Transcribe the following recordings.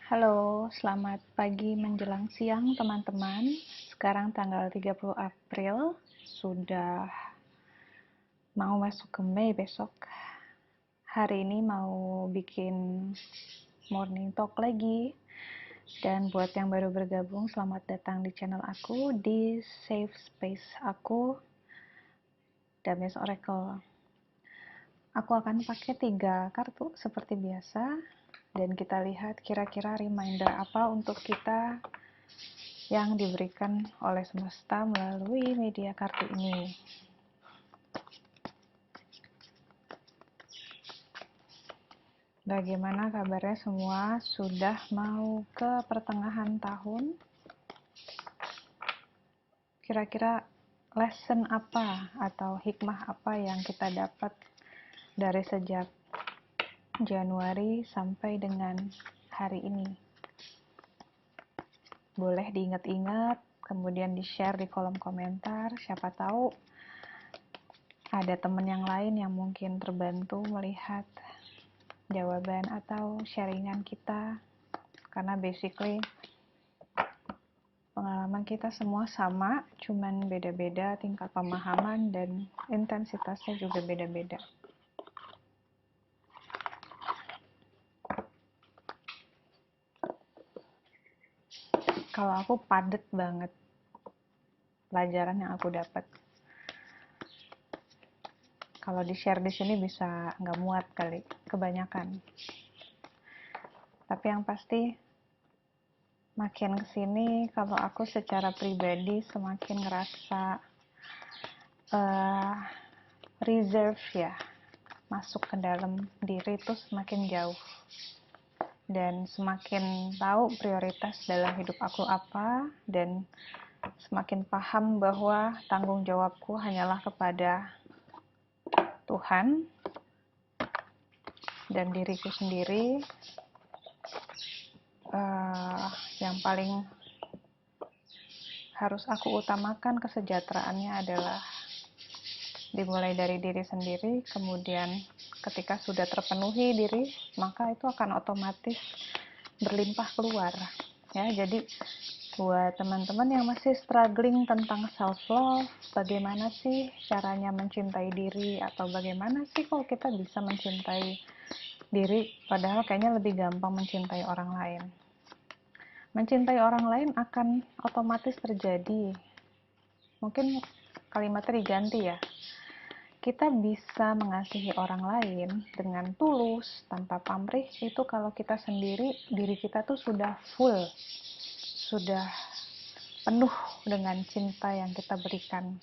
Halo, selamat pagi menjelang siang teman-teman. Sekarang tanggal 30 April, sudah mau masuk ke Mei besok. Hari ini mau bikin morning talk lagi. Dan buat yang baru bergabung, selamat datang di channel aku, di safe space aku, Dames Oracle. Aku akan pakai 3 kartu seperti biasa, dan kita lihat kira-kira reminder apa untuk kita yang diberikan oleh semesta melalui media kartu ini. Bagaimana kabarnya semua? Sudah mau ke pertengahan tahun? Kira-kira lesson apa atau hikmah apa yang kita dapat dari sejak Januari sampai dengan hari ini? Boleh diingat-ingat, kemudian di-share di kolom komentar. Siapa tahu ada teman yang lain yang mungkin terbantu melihat jawaban atau sharingan kita, karena basically pengalaman kita semua sama, cuman beda-beda tingkat pemahaman dan intensitasnya juga beda-beda. Kalau aku padet banget pelajaran yang aku dapat. Kalau di-share di sini bisa nggak muat kali, kebanyakan. Tapi yang pasti makin kesini, kalau aku secara pribadi semakin ngerasa reserve ya, masuk ke dalam diri itu semakin jauh. Dan semakin tahu prioritas dalam hidup aku apa, dan semakin paham bahwa tanggung jawabku hanyalah kepada Tuhan dan diriku sendiri. Yang paling harus aku utamakan kesejahteraannya adalah dimulai dari diri sendiri, kemudian ketika sudah terpenuhi diri, maka itu akan otomatis berlimpah keluar ya. Jadi buat teman-teman yang masih struggling tentang self love, bagaimana sih caranya mencintai diri, atau bagaimana sih kalau kita bisa mencintai diri padahal kayaknya lebih gampang mencintai orang lain. Mencintai orang lain akan otomatis terjadi, mungkin kalimatnya diganti ya, kita bisa mengasihi orang lain dengan tulus, tanpa pamrih, itu kalau kita sendiri, diri kita tuh sudah full, sudah penuh dengan cinta yang kita berikan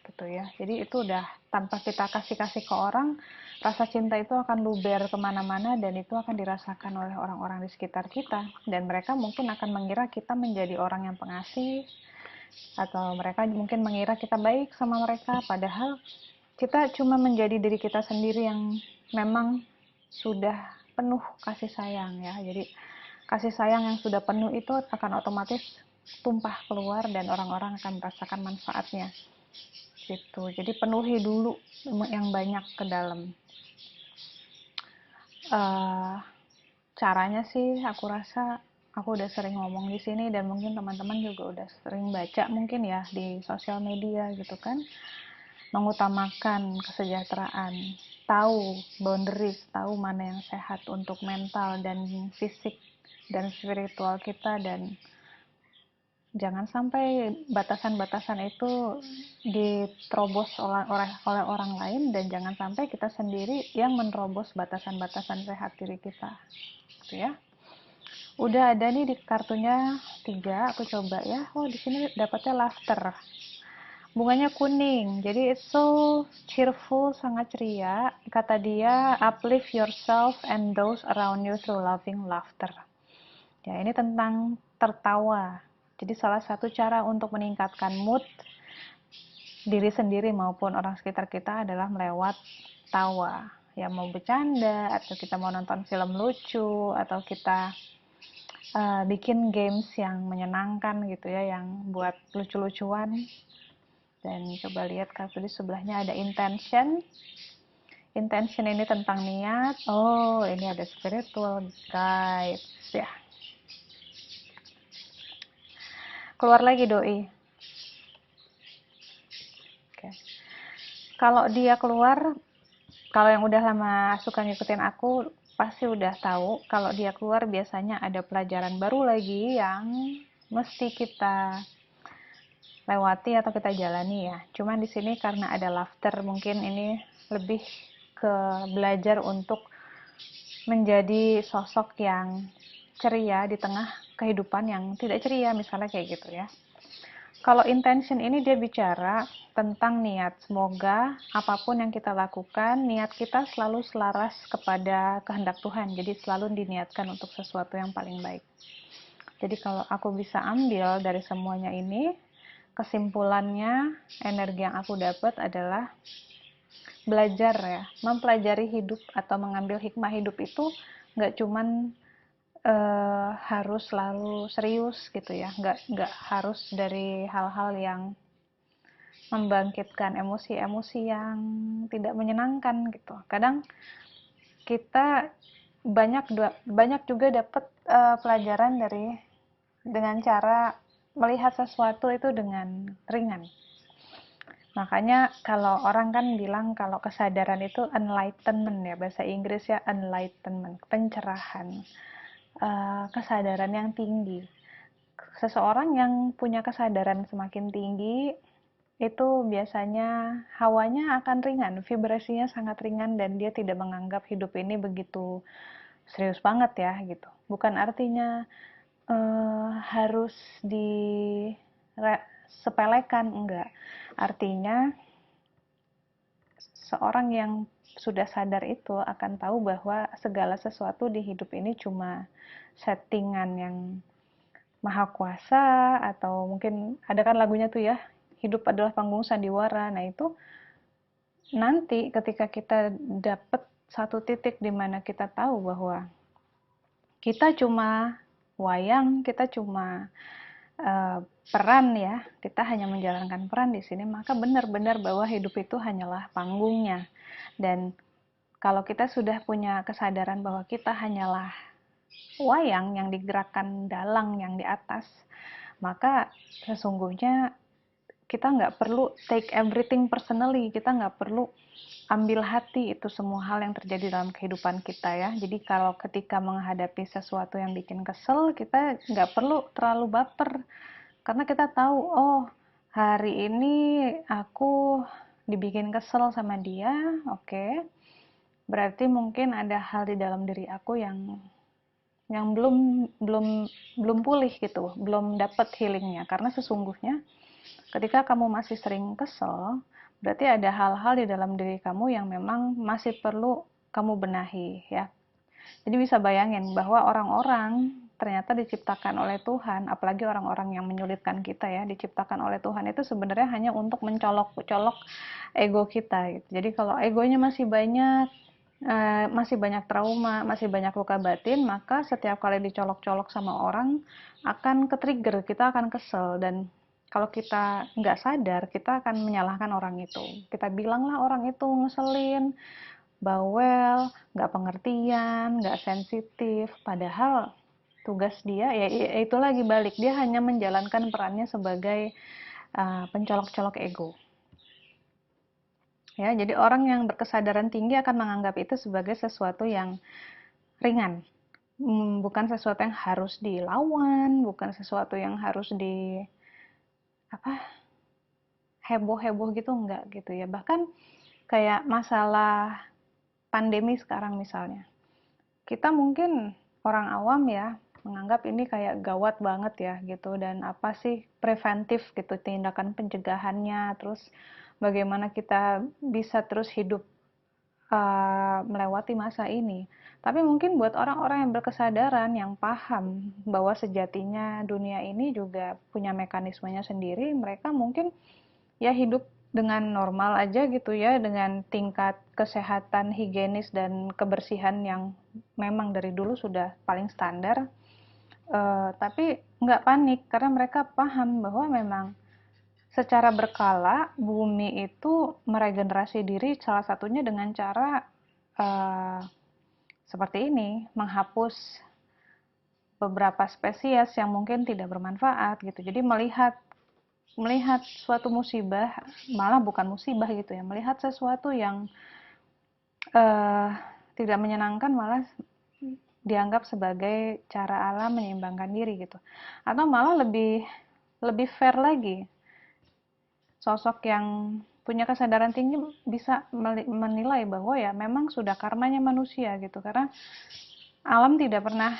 gitu ya. Jadi itu udah tanpa kita kasih-kasih ke orang, rasa cinta itu akan luber kemana-mana, dan itu akan dirasakan oleh orang-orang di sekitar kita, dan mereka mungkin akan mengira kita menjadi orang yang pengasih, atau mereka mungkin mengira kita baik sama mereka, padahal kita cuma menjadi diri kita sendiri yang memang sudah penuh kasih sayang ya. Jadi kasih sayang yang sudah penuh itu akan otomatis tumpah keluar dan orang-orang akan merasakan manfaatnya gitu. Jadi penuhi dulu yang banyak ke dalam. Caranya sih aku rasa aku udah sering ngomong di sini, dan mungkin teman-teman juga udah sering baca mungkin ya di sosial media gitu kan. Mengutamakan kesejahteraan, tahu boundaries, tahu mana yang sehat untuk mental dan fisik dan spiritual kita, dan jangan sampai batasan-batasan itu diterobos oleh orang lain, dan jangan sampai kita sendiri yang menerobos batasan-batasan sehat diri kita gitu ya. Udah ada nih di kartunya 3, aku coba ya. Oh, di sini dapatnya laughter. Bunganya kuning, jadi it's so cheerful, sangat ceria. Kata dia, uplift yourself and those around you through loving laughter. Ya, ini tentang tertawa. Jadi salah satu cara untuk meningkatkan mood diri sendiri maupun orang sekitar kita adalah melewat tawa. Ya, mau bercanda, atau kita mau nonton film lucu, atau kita bikin games yang menyenangkan gitu ya, yang buat lucu-lucuan. Dan coba lihat kartu di sebelahnya ada intention. Intention ini tentang niat. Oh, ini ada spiritual guides ya. keluar lagi doi. Oke. Kalau dia keluar, kalau yang udah lama suka ngikutin aku pasti udah tahu kalau dia keluar biasanya ada pelajaran baru lagi yang mesti kita lewati atau kita jalani ya. Cuman di sini karena ada laughter, mungkin ini lebih ke belajar untuk menjadi sosok yang ceria di tengah kehidupan yang tidak ceria, misalnya kayak gitu ya. Kalau intention ini dia bicara tentang niat. Semoga apapun yang kita lakukan, niat kita selalu selaras kepada kehendak Tuhan. Jadi selalu diniatkan untuk sesuatu yang paling baik. Jadi kalau aku bisa ambil dari semuanya ini, kesimpulannya energi yang aku dapat adalah belajar ya, mempelajari hidup atau mengambil hikmah hidup itu nggak cuman harus selalu serius gitu ya, nggak harus dari hal-hal yang membangkitkan emosi-emosi yang tidak menyenangkan gitu. Kadang kita banyak juga dapat pelajaran dengan cara melihat sesuatu itu dengan ringan. Makanya kalau orang kan bilang kalau kesadaran itu enlightenment ya, bahasa Inggris ya, enlightenment, pencerahan, kesadaran yang tinggi. Seseorang yang punya kesadaran semakin tinggi itu biasanya hawanya akan ringan, vibrasinya sangat ringan dan dia tidak menganggap hidup ini begitu serius banget ya gitu. Bukan artinya harus disepelekan, enggak. Artinya seorang yang sudah sadar itu akan tahu bahwa segala sesuatu di hidup ini cuma settingan yang maha kuasa, atau mungkin ada kan lagunya tuh ya, hidup adalah panggung sandiwara. Nah itu nanti ketika kita dapet satu titik di mana kita tahu bahwa kita cuma wayang, kita cuma peran ya, kita hanya menjalankan peran di sini, maka benar-benar bahwa hidup itu hanyalah panggungnya. Dan kalau kita sudah punya kesadaran bahwa kita hanyalah wayang yang digerakkan dalang yang di atas, maka sesungguhnya kita nggak perlu take everything personally, kita nggak perlu ambil hati itu semua hal yang terjadi dalam kehidupan kita ya. Jadi kalau ketika menghadapi sesuatu yang bikin kesel, kita nggak perlu terlalu baper, karena kita tahu, oh hari ini aku dibikin kesel sama dia, oke, berarti mungkin ada hal di dalam diri aku yang belum belum belum pulih gitu, belum dapat healingnya. Karena sesungguhnya ketika kamu masih sering kesel, berarti ada hal-hal di dalam diri kamu yang memang masih perlu kamu benahi ya. Jadi bisa bayangin bahwa orang-orang ternyata diciptakan oleh Tuhan, apalagi orang-orang yang menyulitkan kita ya, diciptakan oleh Tuhan itu sebenarnya hanya untuk mencolok-colok ego kita gitu. Jadi kalau egonya masih banyak trauma, masih banyak luka batin, maka setiap kali dicolok-colok sama orang akan ke-trigger, kita akan kesel. Dan kalau kita nggak sadar, kita akan menyalahkan orang itu. Kita bilanglah orang itu ngeselin, bawel, nggak pengertian, nggak sensitif. Padahal tugas dia, ya itu lagi balik, dia hanya menjalankan perannya sebagai pencolok-colok ego. Ya, jadi orang yang berkesadaran tinggi akan menganggap itu sebagai sesuatu yang ringan, bukan sesuatu yang harus dilawan, bukan sesuatu yang harus di apa heboh-heboh gitu, enggak gitu ya. Bahkan kayak masalah pandemi sekarang misalnya, kita mungkin orang awam ya menganggap ini kayak gawat banget ya gitu, dan apa sih preventif gitu, tindakan pencegahannya, terus bagaimana kita bisa terus hidup melewati masa ini. Tapi mungkin buat orang-orang yang berkesadaran, yang paham bahwa sejatinya dunia ini juga punya mekanismenya sendiri, mereka mungkin ya hidup dengan normal aja gitu ya, dengan tingkat kesehatan higienis dan kebersihan yang memang dari dulu sudah paling standar. Tapi nggak panik karena mereka paham bahwa memang secara berkala bumi itu meregenerasi diri salah satunya dengan cara seperti ini, menghapus beberapa spesies yang mungkin tidak bermanfaat gitu. Jadi melihat melihat suatu musibah, malah bukan musibah gitu ya, melihat sesuatu yang eh, tidak menyenangkan malah dianggap sebagai cara alam menyeimbangkan diri gitu. Atau malah lebih lebih fair lagi, sosok yang punya kesadaran tinggi bisa menilai bahwa ya memang sudah karmanya manusia gitu, karena alam tidak pernah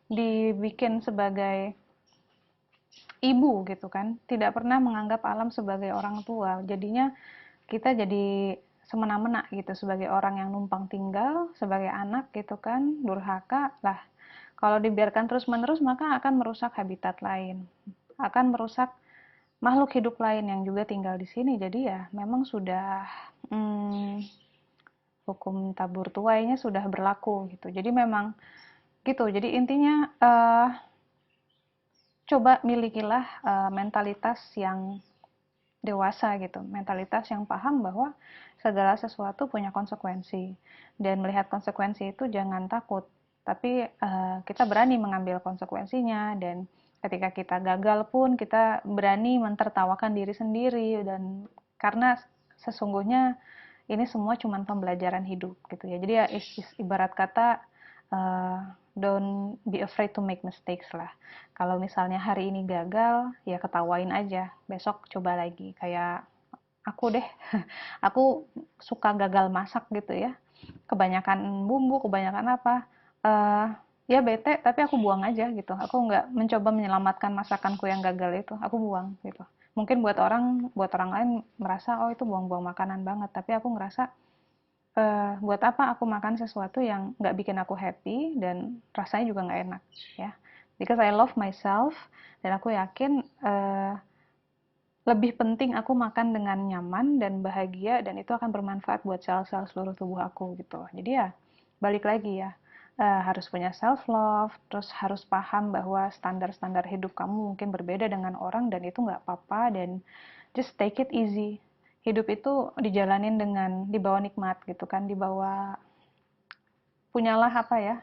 dibikin sebagai ibu gitu kan, tidak pernah menganggap alam sebagai orang tua, jadinya kita jadi semena-mena gitu sebagai orang yang numpang tinggal, sebagai anak gitu kan, durhaka lah. Kalau dibiarkan terus-menerus maka akan merusak habitat lain, akan merusak makhluk hidup lain yang juga tinggal di sini. Jadi ya memang sudah hukum tabur tuainya sudah berlaku gitu. Jadi memang gitu. Jadi intinya coba milikilah mentalitas yang dewasa gitu, mentalitas yang paham bahwa segala sesuatu punya konsekuensi, dan melihat konsekuensi itu jangan takut, tapi kita berani mengambil konsekuensinya, dan ketika kita gagal pun kita berani mentertawakan diri sendiri, dan karena sesungguhnya ini semua cuma pembelajaran hidup gitu ya. Jadi ya ibarat kata don't be afraid to make mistakes lah. Kalau misalnya hari ini gagal, ya ketawain aja. Besok coba lagi. Kayak aku deh, aku suka gagal masak gitu ya. Kebanyakan bumbu, kebanyakan apa. Uh, ya bete, tapi aku buang aja gitu. Aku nggak mencoba menyelamatkan masakanku yang gagal itu. Aku buang gitu. Mungkin buat orang lain merasa, oh itu buang-buang makanan banget. Tapi aku ngerasa, buat apa aku makan sesuatu yang nggak bikin aku happy dan rasanya juga nggak enak ya, because I love myself, dan aku yakin lebih penting aku makan dengan nyaman dan bahagia, dan itu akan bermanfaat buat sel-sel seluruh tubuh aku gitu. Jadi ya balik lagi ya, harus punya self love, terus harus paham bahwa standar-standar hidup kamu mungkin berbeda dengan orang, dan itu nggak apa-apa, dan just take it easy. Hidup itu dijalanin dengan dibawa nikmat gitu kan, dibawa, punyalah apa ya,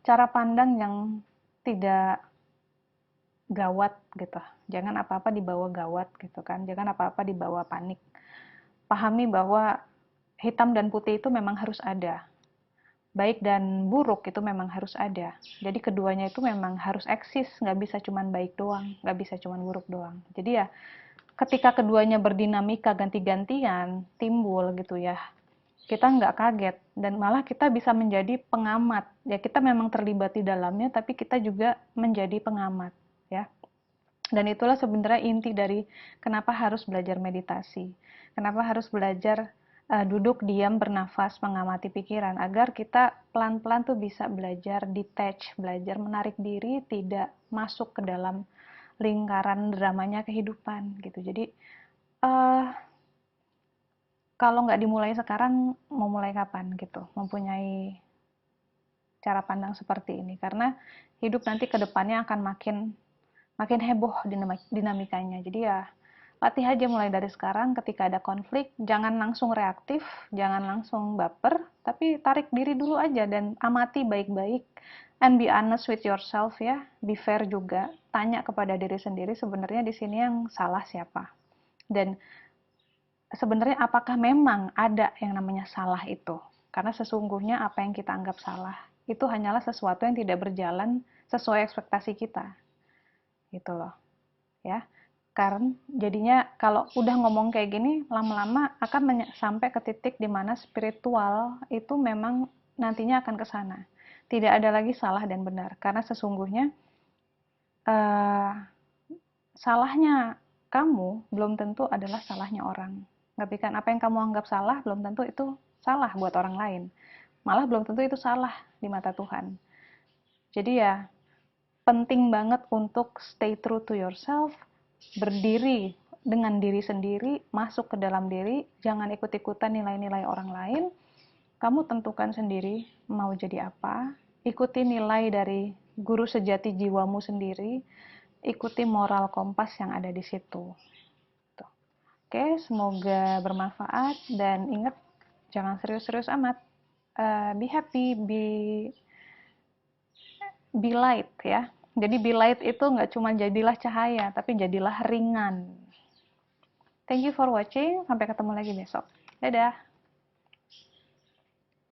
cara pandang yang tidak gawat gitu. Jangan apa-apa dibawa gawat gitu kan. Jangan apa-apa dibawa panik. Pahami bahwa hitam dan putih itu memang harus ada. Baik dan buruk itu memang harus ada. Jadi keduanya itu memang harus eksis. Nggak bisa cuman baik doang. Nggak bisa cuman buruk doang. Jadi ya ketika keduanya berdinamika ganti-gantian timbul gitu ya, kita nggak kaget, dan malah kita bisa menjadi pengamat ya. Kita memang terlibat di dalamnya, tapi kita juga menjadi pengamat ya. Dan itulah sebenarnya inti dari kenapa harus belajar meditasi, kenapa harus belajar duduk diam bernafas mengamati pikiran, agar kita pelan-pelan tuh bisa belajar detach, belajar menarik diri, tidak masuk ke dalam lingkaran dramanya kehidupan gitu. Jadi uh, kalau nggak dimulai sekarang, mau mulai kapan gitu, mempunyai cara pandang seperti ini, karena hidup nanti ke depannya akan makin makin heboh dinamikanya. Jadi ya latih aja mulai dari sekarang. Ketika ada konflik, jangan langsung reaktif, jangan langsung baper, tapi tarik diri dulu aja dan amati baik-baik, and be honest with yourself ya, be fair juga, tanya kepada diri sendiri sebenarnya di sini yang salah siapa, dan sebenarnya apakah memang ada yang namanya salah itu? Karena sesungguhnya apa yang kita anggap salah itu hanyalah sesuatu yang tidak berjalan sesuai ekspektasi kita, gitu loh, ya. Karena jadinya kalau udah ngomong kayak gini, lama-lama akan sampai ke titik di mana spiritual itu memang nantinya akan ke sana. Tidak ada lagi salah dan benar, karena sesungguhnya eh, salahnya kamu belum tentu adalah salahnya orang. Ngerti kan? Apa yang kamu anggap salah belum tentu itu salah buat orang lain. Malah belum tentu itu salah di mata Tuhan. Jadi ya penting banget untuk stay true to yourself, berdiri dengan diri sendiri, masuk ke dalam diri, jangan ikut-ikutan nilai-nilai orang lain. Kamu tentukan sendiri mau jadi apa, ikuti nilai dari guru sejati jiwamu sendiri, ikuti moral kompas yang ada di situ. Tuh. Oke, semoga bermanfaat, dan ingat, jangan serius-serius amat. Be happy, be light ya. Jadi be light itu nggak cuma jadilah cahaya, tapi jadilah ringan. Thank you for watching, sampai ketemu lagi besok. Dadah!